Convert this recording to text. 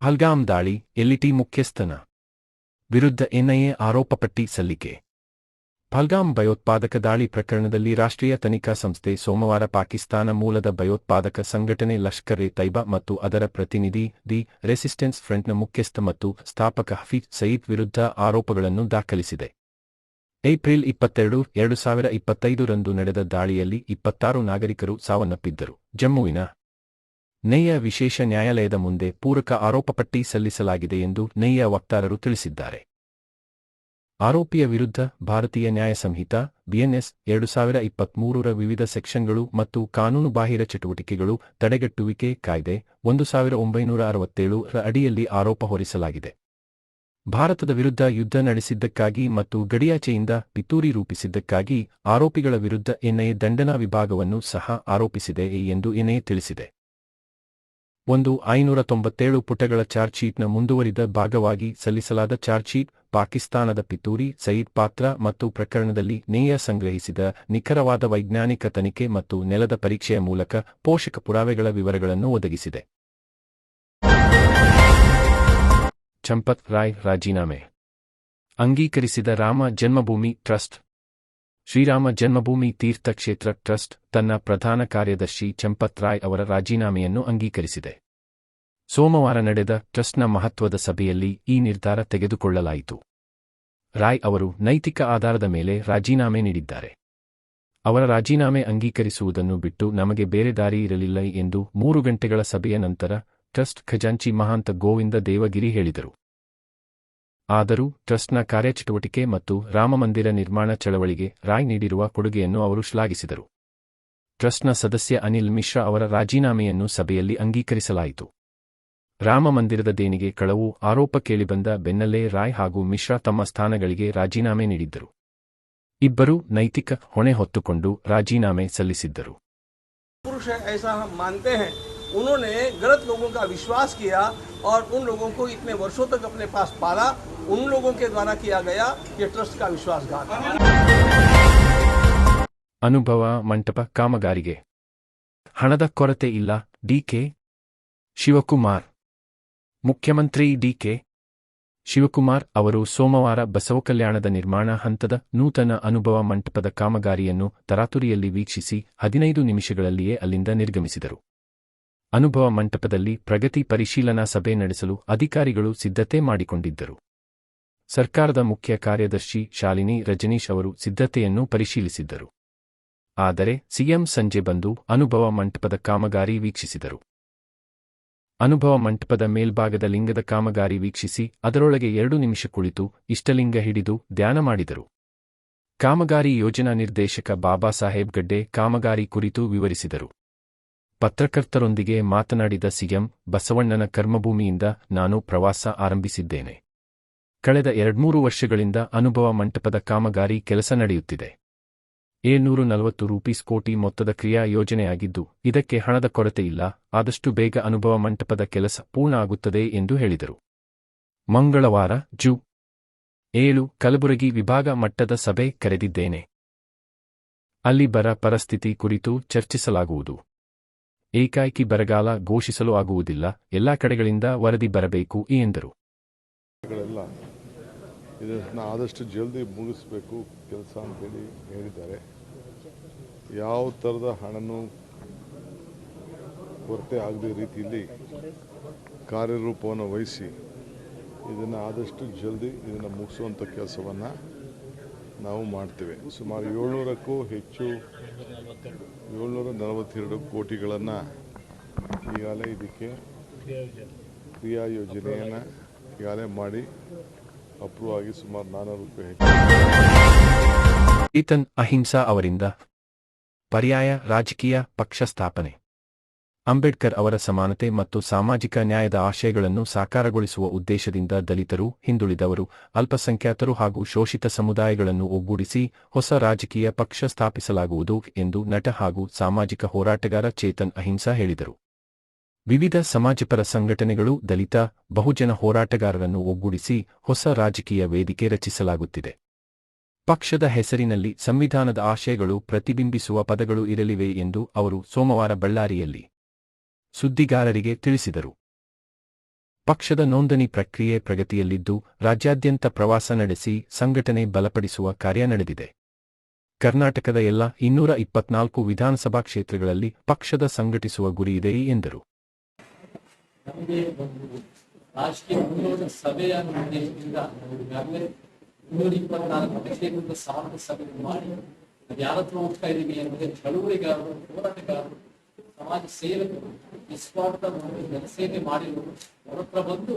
ಪಹಲ್ಗಾಮ್ ದಾಳಿ, ಎಲ್ಇಟಿ ಮುಖ್ಯಸ್ಥನ ವಿರುದ್ಧ ಎನ್ಐಎ ಆರೋಪಪಟ್ಟಿ ಸಲ್ಲಿಕೆ. ಪಹಲ್ಗಾಮ್ ಭಯೋತ್ಪಾದಕ ದಾಳಿ ಪ್ರಕರಣದಲ್ಲಿ ರಾಷ್ಟ್ರೀಯ ತನಿಖಾ ಸಂಸ್ಥೆ ಸೋಮವಾರ ಪಾಕಿಸ್ತಾನ ಮೂಲದ ಭಯೋತ್ಪಾದಕ ಸಂಘಟನೆ ಲಷ್ಕರ್-ಎ-ತೈಬಾ ಮತ್ತು ಅದರ ಪ್ರತಿನಿಧಿ ದಿ ರೆಸಿಸ್ಟೆನ್ಸ್ ಫ್ರಂಟ್ನ ಮುಖ್ಯಸ್ಥ ಮತ್ತು ಸ್ಥಾಪಕ ಹಫೀಜ್ ಸಯೀದ್ ವಿರುದ್ಧ ಆರೋಪಗಳನ್ನು ದಾಖಲಿಸಿದೆ. ಏಪ್ರಿಲ್ 22, 2025 ರಂದು ನಡೆದ ದಾಳಿಯಲ್ಲಿ 26 ನಾಗರಿಕರು ಸಾವನ್ನಪ್ಪಿದ್ದರು. ಜಮ್ಮುವಿನ ನೇಯ ವಿಶೇಷ ನ್ಯಾಯಾಲಯದ ಮುಂದೆ ಪೂರಕ ಆರೋಪಪಟ್ಟಿ ಸಲ್ಲಿಸಲಾಗಿದೆ ಎಂದು ನೇಯ ವಕ್ತಾರರು ತಿಳಿಸಿದ್ದಾರೆ. ಆರೋಪಿಯ ವಿರುದ್ಧ ಭಾರತೀಯ ನ್ಯಾಯ ಸಂಹಿತಾ ಬಿಎನ್ಎಸ್ 2023ರ ವಿವಿಧ ಸೆಕ್ಷನ್ಗಳು ಮತ್ತು ಕಾನೂನುಬಾಹಿರ ಚಟುವಟಿಕೆಗಳು ತಡೆಗಟ್ಟುವಿಕೆ ಕಾಯ್ದೆ 1967ರ ಅಡಿಯಲ್ಲಿ ಆರೋಪ ಹೊರಿಸಲಾಗಿದೆ. ಭಾರತದ ವಿರುದ್ಧ ಯುದ್ಧ ನಡೆಸಿದ್ದಕ್ಕಾಗಿ ಮತ್ತು ಗಡಿಯಾಚೆಯಿಂದ ಪಿತೂರಿ ರೂಪಿಸಿದ್ದಕ್ಕಾಗಿ ಆರೋಪಿಗಳ ವಿರುದ್ಧ ಎನ್ಐಎ ದಂಡನಾ ವಿಭಾಗವನ್ನು ಸಹ ಆರೋಪಿಸಿದೆ ಎಂದು ಎನ್ಐಎ ತಿಳಿಸಿದೆ. 597 ಪುಟಗಳ ಚಾರ್ಜ್ಶೀಟ್ನ ಮುಂದುವರಿದ ಭಾಗವಾಗಿ ಸಲ್ಲಿಸಲಾದ ಚಾರ್ಜ್ಶೀಟ್ ಪಾಕಿಸ್ತಾನದ ಪಿತೂರಿ, ಸಯೀದ್ ಪಾತ್ರ ಮತ್ತು ಪ್ರಕರಣದಲ್ಲಿ ನೇಯ ಸಂಗ್ರಹಿಸಿದ ನಿಖರವಾದ ವೈಜ್ಞಾನಿಕ ತನಿಖೆ ಮತ್ತು ನೆಲದ ಪರೀಕ್ಷೆಯ ಮೂಲಕ ಪೋಷಕ ಪುರಾವೆಗಳ ವಿವರಗಳನ್ನು ಒದಗಿಸಿದೆ. ಚಂಪತ್ ರಾಯ್ ರಾಜೀನಾಮೆ ಅಂಗೀಕರಿಸಿದ ರಾಮ ಜನ್ಮಭೂಮಿ ಟ್ರಸ್ಟ್. ಶ್ರೀರಾಮ ಜನ್ಮಭೂಮಿ ತೀರ್ಥಕ್ಷೇತ್ರ ಟ್ರಸ್ಟ್ ತನ್ನ ಪ್ರಧಾನ ಕಾರ್ಯದರ್ಶಿ ಚಂಪತ್ ರಾಯ್ ಅವರ ರಾಜೀನಾಮೆಯನ್ನು ಅಂಗೀಕರಿಸಿದೆ. ಸೋಮವಾರ ನಡೆದ ಟ್ರಸ್ಟ್ನ ಮಹತ್ವದ ಸಭೆಯಲ್ಲಿ ಈ ನಿರ್ಧಾರ ತೆಗೆದುಕೊಳ್ಳಲಾಯಿತು. ರಾಯ್ ಅವರು ನೈತಿಕ ಆಧಾರದ ಮೇಲೆ ರಾಜೀನಾಮೆ ನೀಡಿದ್ದಾರೆ. ಅವರ ರಾಜೀನಾಮೆ ಅಂಗೀಕರಿಸುವುದನ್ನು ಬಿಟ್ಟು ನಮಗೆ ಬೇರೆ ದಾರಿ ಇರಲಿಲ್ಲ ಎಂದು 3 ಗಂಟೆಗಳ ಸಭೆಯ ನಂತರ ಟ್ರಸ್ಟ್ ಖಜಾಂಚಿ ಮಹಾಂತ ಗೋವಿಂದ ದೇವಗಿರಿ ಹೇಳಿದರು. ಆದರೂ ಟ್ರಸ್ಟ್ನ ಕಾರ್ಯಚಟುವಟಿಕೆ ಮತ್ತು ರಾಮಮಂದಿರ ನಿರ್ಮಾಣ ಚಳವಳಿಗೆ ರಾಯ್ ನೀಡಿರುವ ಕೊಡುಗೆಯನ್ನು ಅವರು ಶ್ಲಾಘಿಸಿದರು. ಟ್ರಸ್ಟ್ನ ಸದಸ್ಯ ಅನಿಲ್ ಮಿಶ್ರಾ ಅವರ ರಾಜೀನಾಮೆಯನ್ನು ಸಭೆಯಲ್ಲಿ ಅಂಗೀಕರಿಸಲಾಯಿತು. ರಾಮಮಂದಿರದ ದೇಣಿಗೆ ಕಳವು ಆರೋಪ ಕೇಳಿಬಂದ ಬೆನ್ನಲ್ಲೇ ರಾಯ್ ಹಾಗೂ ಮಿಶ್ರಾ ತಮ್ಮ ಸ್ಥಾನಗಳಿಗೆ ರಾಜೀನಾಮೆ ನೀಡಿದ್ದರು. ಇಬ್ಬರೂ ನೈತಿಕ ಹೊಣೆ ಹೊತ್ತುಕೊಂಡು ರಾಜೀನಾಮೆ ಸಲ್ಲಿಸಿದ್ದರು. उन्होंने गलत लोगों का विश्वास किया और उन लोगों को इतने वर्षों तक अपने पास पाला. उन लोगों के द्वारा किया गया ये ट्रस्ट का विश्वासघात. ಅನುಭವ ಮಂಟಪ ಕಾಮಗಾರಿಗೆ ಹಣದ ಕೊರತೆ ಇಲ್ಲ ಡಿಕೆ ಶಿವಕುಮಾರ್. ಮುಖ್ಯಮಂತ್ರಿ ಡಿಕೆ ಶಿವಕುಮಾರ್ ಅವರು ಸೋಮವಾರ ಬಸವಕಲ್ಯಾಣದ ನಿರ್ಮಾಣ ಹಂತದ ನೂತನ ಅನುಭವ ಮಂಟಪದ ಕಾಮಗಾರಿಯನ್ನು ತರಾತುರಿಯಲ್ಲಿ ವೀಕ್ಷಿಸಿ 15 ನಿಮಿಷಗಳಲ್ಲಿಯೇ ಅಲ್ಲಿಂದ ನಿರ್ಗಮಿಸಿದರು. ಅನುಭವ ಮಂಟಪದಲ್ಲಿ ಪ್ರಗತಿ ಪರಿಶೀಲನಾ ಸಭೆ ನಡೆಸಲು ಅಧಿಕಾರಿಗಳು ಸಿದ್ಧತೆ ಮಾಡಿಕೊಂಡಿದ್ದರು. ಸರ್ಕಾರದ ಮುಖ್ಯ ಕಾರ್ಯದರ್ಶಿ ಶಾಲಿನಿ ರಜನೀಶ್ ಅವರು ಸಿದ್ಧತೆಯನ್ನು ಪರಿಶೀಲಿಸಿದ್ದರು. ಆದರೆ ಸಿಎಂ ಸಂಜೆ ಬಂದು ಅನುಭವ ಮಂಟಪದ ಕಾಮಗಾರಿ ವೀಕ್ಷಿಸಿದರು. ಅನುಭವ ಮಂಟಪದ ಮೇಲ್ಭಾಗದ ಲಿಂಗದ ಕಾಮಗಾರಿ ವೀಕ್ಷಿಸಿ ಅದರೊಳಗೆ 2 ನಿಮಿಷ ಕುಳಿತು ಇಷ್ಟಲಿಂಗ ಹಿಡಿದು ಧ್ಯಾನ ಮಾಡಿದರು. ಕಾಮಗಾರಿ ಯೋಜನಾ ನಿರ್ದೇಶಕ ಬಾಬಾ ಸಾಹೇಬ್ ಗಡ್ಡೆ ಕಾಮಗಾರಿ ಕುರಿತು ವಿವರಿಸಿದರು. ಪತ್ರಕರ್ತರೊಂದಿಗೆ ಮಾತನಾಡಿದ ಸಿಎಂ, ಬಸವಣ್ಣನ ಕರ್ಮಭೂಮಿಯಿಂದ ನಾನು ಪ್ರವಾಸ ಆರಂಭಿಸಿದ್ದೇನೆ. ಕಳೆದ 2-3 ವರ್ಷಗಳಿಂದ ಅನುಭವ ಮಂಟಪದ ಕಾಮಗಾರಿ ಕೆಲಸ ನಡೆಯುತ್ತಿದೆ. 740 ಕೋಟಿ ಮೊತ್ತದ ಕ್ರಿಯಾ ಯೋಜನೆಯಾಗಿದ್ದು ಇದಕ್ಕೆ ಹಣದ ಕೊರತೆ ಇಲ್ಲ. ಆದಷ್ಟು ಬೇಗ ಅನುಭವ ಮಂಟಪದ ಕೆಲಸ ಪೂರ್ಣ ಆಗುತ್ತದೆ ಎಂದು ಹೇಳಿದರು. ಮಂಗಳವಾರ ಜು 7 ಕಲಬುರಗಿ ವಿಭಾಗ ಮಟ್ಟದ ಸಭೆ ಕರೆದಿದ್ದೇನೆ. ಅಲ್ಲಿ ಬರ ಪರಿಸ್ಥಿತಿ ಕುರಿತು ಚರ್ಚಿಸಲಾಗುವುದು. ಏಕಾಏಕಿ ಬರಗಾಲ ಘೋಷಿಸಲು ಆಗುವುದಿಲ್ಲ. ಎಲ್ಲಾ ಕಡೆಗಳಿಂದ ವರದಿ ಬರಬೇಕು ಎಂದರು. ಇದನ್ನು ಆದಷ್ಟು ಜಲ್ದಿ ಮುಗಿಸಬೇಕು ಕೆಲಸ ಅಂತೇಳಿ ಹೇಳಿದ್ದಾರೆ. ಯಾವ ಥರದ ಹಣನೂ ಕೊರತೆ ಆಗದ ರೀತಿಯಲ್ಲಿ ಕಾರ್ಯರೂಪವನ್ನು ವಹಿಸಿ ಇದನ್ನು ಆದಷ್ಟು ಜಲ್ದಿ ಇದನ್ನು ಮುಗಿಸುವಂಥ ಕೆಲಸವನ್ನು ನಾವು ಮಾಡ್ತೇವೆ. ಸುಮಾರು 700ಕ್ಕೂ ಹೆಚ್ಚು 742 ಕೋಟಿಗಳನ್ನು ಈಗಾಗಲೇ ಇದಕ್ಕೆ ಕ್ರಿಯಾ ಯೋಜನೆಯನ್ನು ಈಗಾಗಲೇ ಮಾಡಿ ಅಪ್ರೂವ್ ಆಗಿ ಸುಮಾರು 400ಕ್ಕೂ ಹೆಚ್ಚು. ಚೇತನ್ ಅಹಿಂಸಾ ಅವರಿಂದ ಪರ್ಯಾಯ ರಾಜಕೀಯ ಪಕ್ಷ ಸ್ಥಾಪನೆ. ಅಂಬೇಡ್ಕರ್ ಅವರ ಸಮಾನತೆ ಮತ್ತು ಸಾಮಾಜಿಕ ನ್ಯಾಯದ ಆಶಯಗಳನ್ನು ಸಾಕಾರಗೊಳಿಸುವ ಉದ್ದೇಶದಿಂದ ದಲಿತರು, ಹಿಂದುಳಿದವರು, ಅಲ್ಪಸಂಖ್ಯಾತರು ಹಾಗೂ ಶೋಷಿತ ಸಮುದಾಯಗಳನ್ನು ಒಗ್ಗೂಡಿಸಿ ಹೊಸ ರಾಜಕೀಯ ಪಕ್ಷ ಸ್ಥಾಪಿಸಲಾಗುವುದು ಎಂದು ನಟ ಹಾಗೂ ಸಾಮಾಜಿಕ ಹೋರಾಟಗಾರ ಚೇತನ್ ಅಹಿಂಸಾ ಹೇಳಿದರು. ವಿವಿಧ ಸಮಾಜಪರ ಸಂಘಟನೆಗಳು ದಲಿತ, ಬಹುಜನ ಹೋರಾಟಗಾರರನ್ನು ಒಗ್ಗೂಡಿಸಿ ಹೊಸ ರಾಜಕೀಯ ವೇದಿಕೆ ರಚಿಸಲಾಗುತ್ತಿದೆ. ಪಕ್ಷದ ಹೆಸರಿನಲ್ಲಿ ಸಂವಿಧಾನದ ಆಶಯಗಳು ಪ್ರತಿಬಿಂಬಿಸುವ ಪದಗಳು ಇರಲಿವೆ ಎಂದು ಅವರು ಸೋಮವಾರ ಬಳ್ಳಾರಿಯಲ್ಲಿ ಸುದ್ದಿಗಾರರಿಗೆ ತಿಳಿಸಿದರು. ಪಕ್ಷದ ನೋಂದಣಿ ಪ್ರಕ್ರಿಯೆ ಪ್ರಗತಿಯಲ್ಲಿದ್ದು ರಾಜ್ಯಾದ್ಯಂತ ಪ್ರವಾಸ ನಡೆಸಿ ಸಂಘಟನೆ ಬಲಪಡಿಸುವ ಕಾರ್ಯ ನಡೆದಿದೆ. ಕರ್ನಾಟಕದ ಎಲ್ಲ 224 ವಿಧಾನಸಭಾ ಕ್ಷೇತ್ರಗಳಲ್ಲಿ ಪಕ್ಷದ ಸಂಘಟಿಸುವ ಗುರಿಯಿದೆ ಎಂದರು. ನಮಗೆ ಒಂದು ರಾಜಕೀಯ ಮುಂದೋಟ ಸಭೆಯ ಉದ್ದೇಶದಿಂದ ಈಗಾಗಲೇ 224 ಕ್ಷೇತ್ರದ ಸಾಧಕ ಸಭೆ ಮಾಡಿ ಯಾರ ಹತ್ರ ಹೋಗ್ತಾ ಇದೀವಿ ಅಂದರೆ ಚಳುವಳಿಗಾರರು, ಹೋರಾಟಗಾರರು, ಸಮಾಜ ಸೇವಕರು, ನಿಸ್ವಾರ್ಥ ಜನಸೇವೆ ಮಾಡಿರುವರು ಅವರ ಹತ್ರ ಬಂದು